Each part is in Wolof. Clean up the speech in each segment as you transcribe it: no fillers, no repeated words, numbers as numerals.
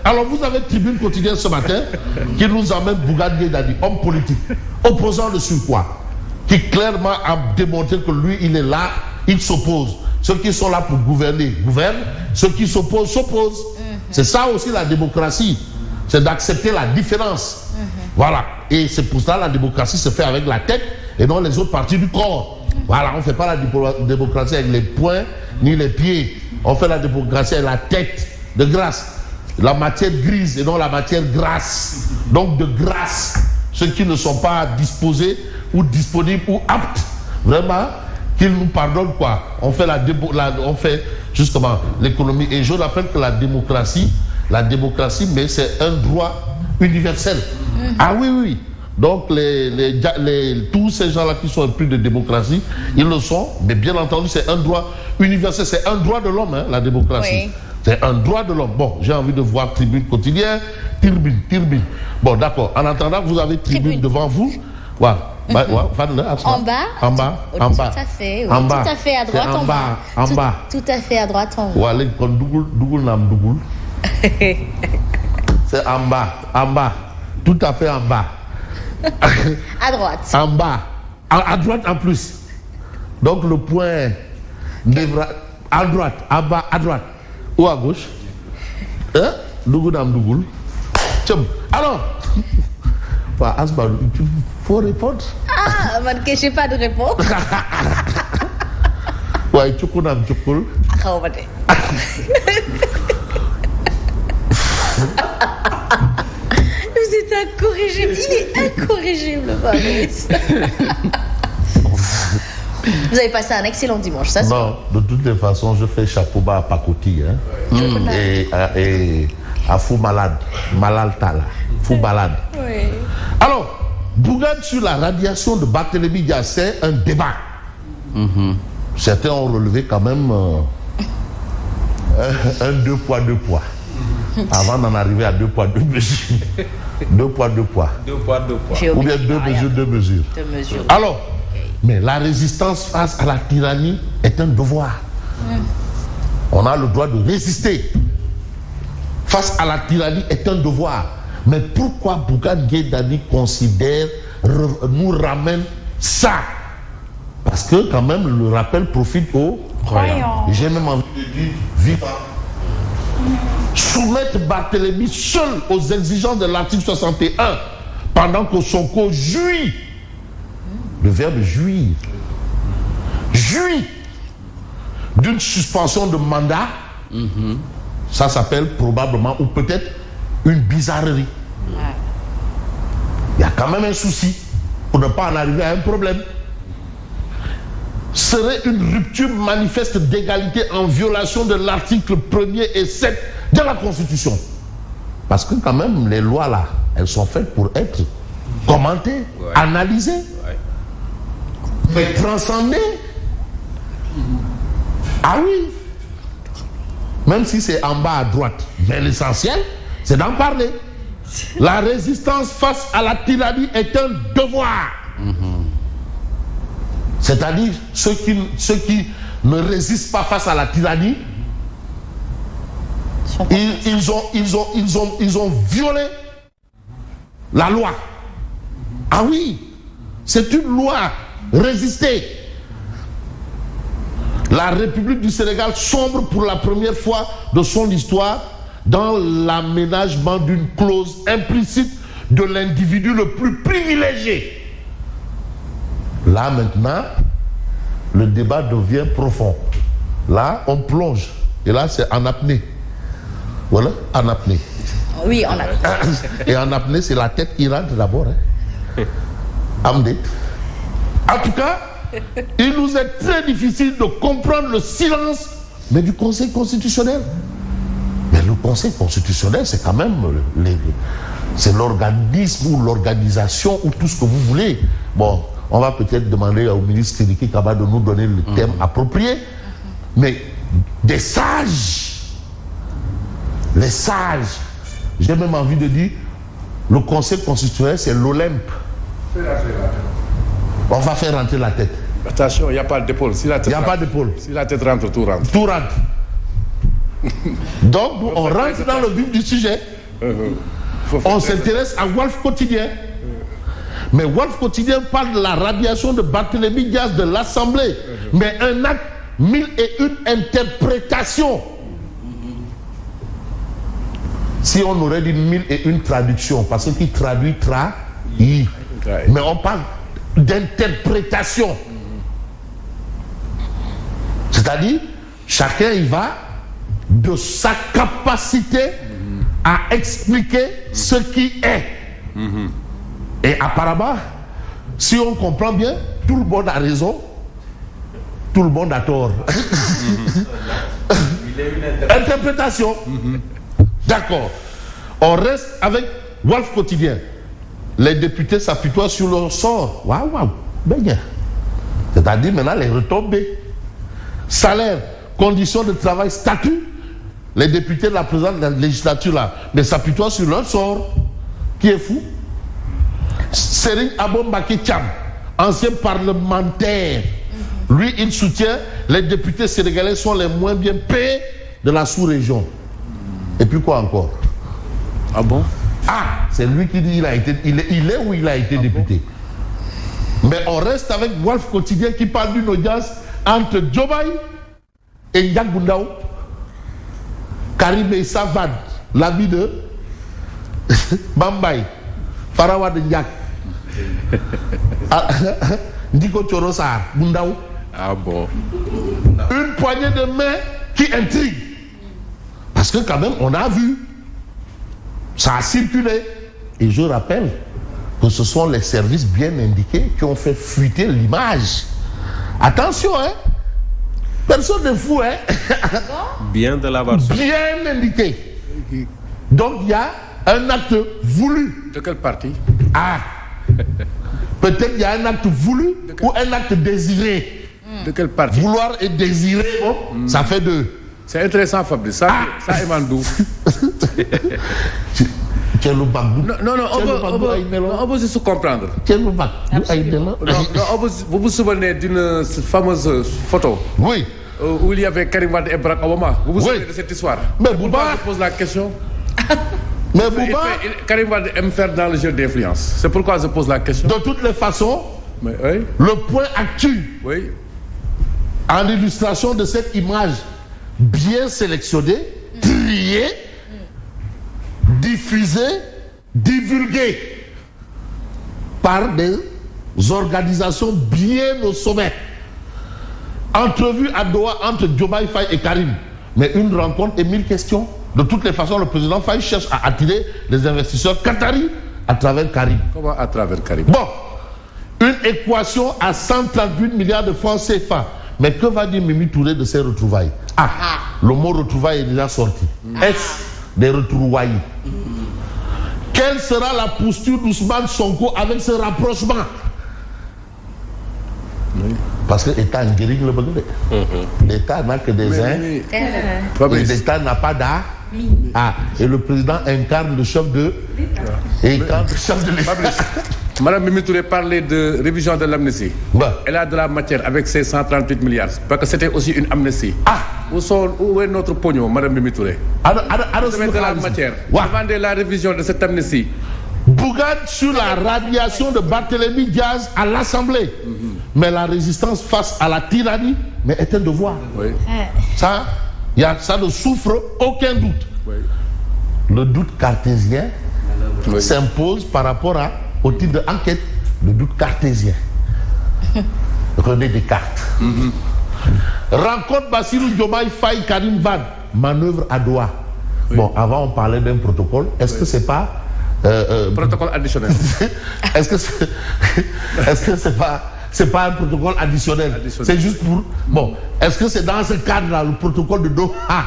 Alors vous avez Tribune Quotidienne ce matin qui nous emmène Bougane Gueye Dany, homme politique, opposant de surcroît, qui clairement a démontré que lui, il est là, il s'oppose. Ceux qui sont là pour gouverner, gouvernent. Ceux qui s'opposent, s'opposent. C'est ça aussi la démocratie. C'est d'accepter la différence. Voilà. Et c'est pour ça que la démocratie se fait avec la tête et non les autres parties du corps. Voilà, on ne fait pas la démocratie avec les poings ni les pieds. On fait la démocratie avec la tête de grâce. La matière grise et non la matière grasse. Donc de grâce. Ceux qui ne sont pas disposés ou disponibles ou aptes, vraiment, qu'ils nous pardonnent quoi. On fait on fait justement l'économie. Et je rappelle que la démocratie, mais c'est un droit universel. Ah oui, oui. Donc tous ces gens-là qui sont épris de démocratie, ils le sont, mais bien entendu, c'est un droit universel, c'est un droit de l'homme, hein, la démocratie. Oui. C'est un droit de l'homme. Bon, j'ai envie de voir Tribune Quotidienne, Tribune. Bon, d'accord. En attendant, vous avez Tribune devant vous. Voilà. En bas. Tout à fait. Oui. Tout à fait à droite en bas. En bas. Tout à fait à droite en bas. Voilà, c'est en bas. Tout à fait en bas. À droite. En bas. À droite en plus. Donc le point devra. À droite. En bas, à droite. Ou à gauche. Hein? Alors. Asma, il faut répondre. Ah, je n'ai pas de réponse. Ouais, tchokounam tchokoul. Vous êtes incorrigible. Il est incorrigible, Fabrice. Vous avez passé un excellent dimanche, ça? Non, de toutes les façons, je fais chapeau bas à Pakoti. Hein. Et à Fou Malade. Malaltala. Fou Balade. Oui. Alors, Bougane sur la radiation de Barthélémy Dias, c'est un débat. Certains ont relevé quand même un 2 poids, 2 poids. Avant d'en arriver à 2 poids, 2 mesures. 2 poids, 2 poids. 2 poids, 2 poids. Ou bien 2 mesures, 2 mesures. Alors, mais la résistance face à la tyrannie est un devoir. On a le droit de résister. Face à la tyrannie est un devoir. Mais pourquoi Bougane Gueye Dany nous ramène ça? Parce que quand même le rappel profite aux croyants. J'ai même envie de dire vivant. Soumettre Barthélémy seul aux exigences de l'article 61 pendant que Sonko jouit. Le verbe jouir. Jouit d'une suspension de mandat. Ça s'appelle probablement ou peut-être une bizarrerie. Il y a quand même un souci pour ne pas en arriver à un problème. Serait une rupture manifeste d'égalité en violation de l'article 1er et 7 de la Constitution. Parce que quand même, les lois là, elles sont faites pour être commentées, analysées, mais transcendées. Ah oui. Même si c'est en bas à droite. Mais l'essentiel, c'est d'en parler. La résistance face à la tyrannie est un devoir. C'est-à-dire ceux qui ne résistent pas face à la tyrannie, ils ont violé la loi. Ah oui, c'est une loi. Résister. La République du Sénégal sombre pour la première fois de son histoire dans l'aménagement d'une clause implicite de l'individu le plus privilégié. Là maintenant, le débat devient profond. Là, on plonge. Et là, c'est en apnée. Voilà, en apnée. Oui, en apnée. Et en apnée, c'est la tête qui rentre d'abord. Amdé. En tout cas, il nous est très difficile de comprendre le silence, mais du Conseil constitutionnel. Mais le Conseil constitutionnel, c'est quand même c'est l'organisme ou l'organisation ou tout ce que vous voulez. Bon, on va peut-être demander au ministre Sidiki Kaba de nous donner le terme approprié, mais des sages, les sages, j'ai même envie de dire, le Conseil constitutionnel, c'est l'Olympe. On va faire rentrer la tête. Attention, il n'y a pas d'épaule. Si la tête pas d'épaule. Si la tête rentre, tout rentre. Tout rentre. Donc, on rentre dans le vif du sujet. On s'intéresse à Walf Quotidien. Mais Walf Quotidien parle de la radiation de Barthélémy Diaz de l'Assemblée. Mais un acte, 1001 interprétations. Si on aurait dit 1001 traductions, parce qu'il traduit trahit. Mais on parle d'interprétation. C'est-à-dire, chacun y va de sa capacité à expliquer ce qui est. Et apparemment, si on comprend bien, tout le monde a raison, tout le monde a tort. Interprétation. D'accord. On reste avec Walf Quotidien. Les députés s'apitoient sur leur sort. Waouh, bien. C'est-à-dire maintenant les retombées. Salaire, conditions de travail, statut. Les députés de la présente législature là, mais s'apitoient sur leur sort. Qui est fou? Serigne Abombaki Thiam, ancien parlementaire. Lui, il soutient les députés sénégalais sont les moins bien payés de la sous-région. Et puis quoi encore? Ah bon? Ah, c'est lui qui dit il est où il a été député. Bon. Mais on reste avec Walf Quotidien qui parle d'une audience entre Diomaye et Ndiack Boundao. Karim Meïssa Wade, l'ami de Bambay, Farawad Ndiack, Ndiko Thioro Sarr, Boundao. Ah bon? Une poignée de main qui intrigue. Parce que quand même, on a vu, ça a circulé. Et je rappelle que ce sont les services bien indiqués qui ont fait fuiter l'image. Attention, hein. Personne n'est fou, hein. Bien de la barre. Bien indiqué. Donc il y a un acte voulu. De quel parti? Ah. Peut-être il y a un acte voulu ou un acte désiré. De quel parti? Vouloir et désirer, bon, ça fait deux. C'est intéressant, Fabrice. Ça émane d'où? Non, on peut juste comprendre. Vous vous souvenez d'une fameuse photo? Oui. Où il y avait Karim Wade et Barack Obama. Vous vous souvenez de cette histoire? Mais Bouba, je pose la question. Mais Bouba, Karim Wade aime faire dans le jeu d'influence. C'est pourquoi je pose la question. De toutes les façons, oui. Le point actu, oui, en illustration de cette image bien sélectionnée, triée, diffusée, divulguée par des organisations bien au sommet. Entrevue à Doha entre Diomaye Faye et Karim. Mais une rencontre et 1000 questions. De toutes les façons, le président Faye cherche à attirer les investisseurs qataris à travers Karim. Comment à travers Karim? Bon, une équation à 138 milliards de francs CFA. Mais que va dire Mimi Touré de ces retrouvailles? Le mot retrouvailles est déjà sorti. Est-ce des retrouvailles? Quelle sera la posture d'Ousmane Sonko avec ce rapprochement? Parce que l'État en guérit le besoin. L'État n'a que des uns. L'État n'a pas d'A. Et le président incarne le chef de l'État. Madame Mimi Touré parlait de révision de l'amnistie. Elle a de la matière avec ses 138 milliards. Parce que c'était aussi une amnistie. Où est notre pognon, Madame Mimi Touré? Vous avez de la matière. Demandez la révision de cette amnistie. Bougane sur la radiation de Barthélémy Diaz à l'Assemblée. Mais la résistance face à la tyrannie est un devoir. Oui. Ça ne souffre aucun doute. Oui. Le doute cartésien s'impose par rapport au titre d'enquête. Le doute cartésien. René Descartes. Rencontre Bassirou Diomaye Faye Karim Wade. Manœuvre à Doha. Bon, avant on parlait d'un protocole. Est-ce que c'est pas protocole additionnel? Est-ce que c'est pas un protocole additionnel? C'est juste pour... Bon, est-ce que c'est dans ce cadre-là, le protocole de Doha?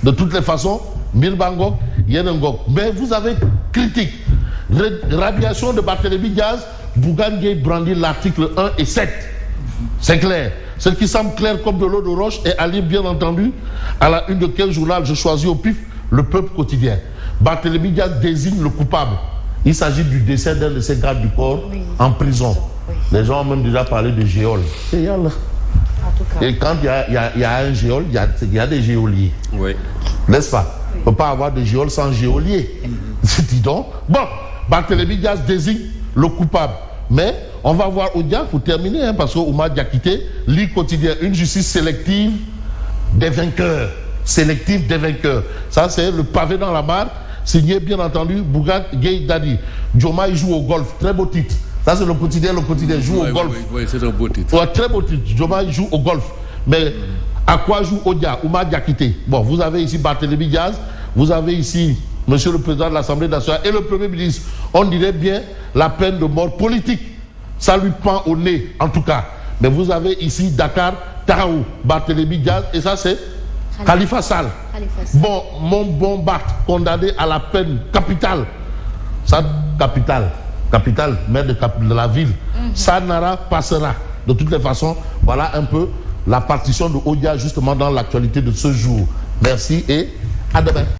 De toutes les façons, Milbangok, Yenengok. Mais vous avez critique. Radiation de Barthélémy Diaz, Bougane Gueye brandit l'article 1 et 7. C'est clair. Ce qui semble clair comme de l'eau de roche est à lire, bien entendu, à la une de quel journal je choisis au pif? Le Peuple quotidien. Barthélémy Diaz désigne le coupable. Il s'agit du décès d'un de ses gardes du corps en prison. Les gens ont même déjà parlé de géole. Et quand il y a un géole, il y a des géoliers. Oui. N'est-ce pas? On ne peut pas avoir de géol sans géolier. Dis donc. Bon, Barthélémy Diaz désigne le coupable. Mais on va voir Odia pour terminer, hein, parce qu'Oumar Diakité lit quotidien une justice sélective des vainqueurs. Sélective des vainqueurs. Ça, c'est le pavé dans la mare, signé bien entendu Bougane Gueye Dany. Diomaye joue au golf. Très beau titre. Ça, c'est le quotidien joue au golf. Oui, c'est un beau titre. Ouais, très beau titre. Diomaye joue au golf. Mais à quoi joue Odia, Oumar Diakité? Bon, vous avez ici Barthélémy Diaz, vous avez ici Monsieur le Président de l'Assemblée nationale et le Premier ministre. On dirait bien la peine de mort politique. Ça lui pend au nez, en tout cas. Mais vous avez ici Dakar, Tahaou, Barthélémy Diaz, et ça c'est Khalifa Sall. Bon, mon bon Bart, condamné à la peine capitale. Ça, capitale, maire de la ville. Sanara passera. De toutes les façons, voilà un peu la partition de Odia justement dans l'actualité de ce jour. Merci et à demain.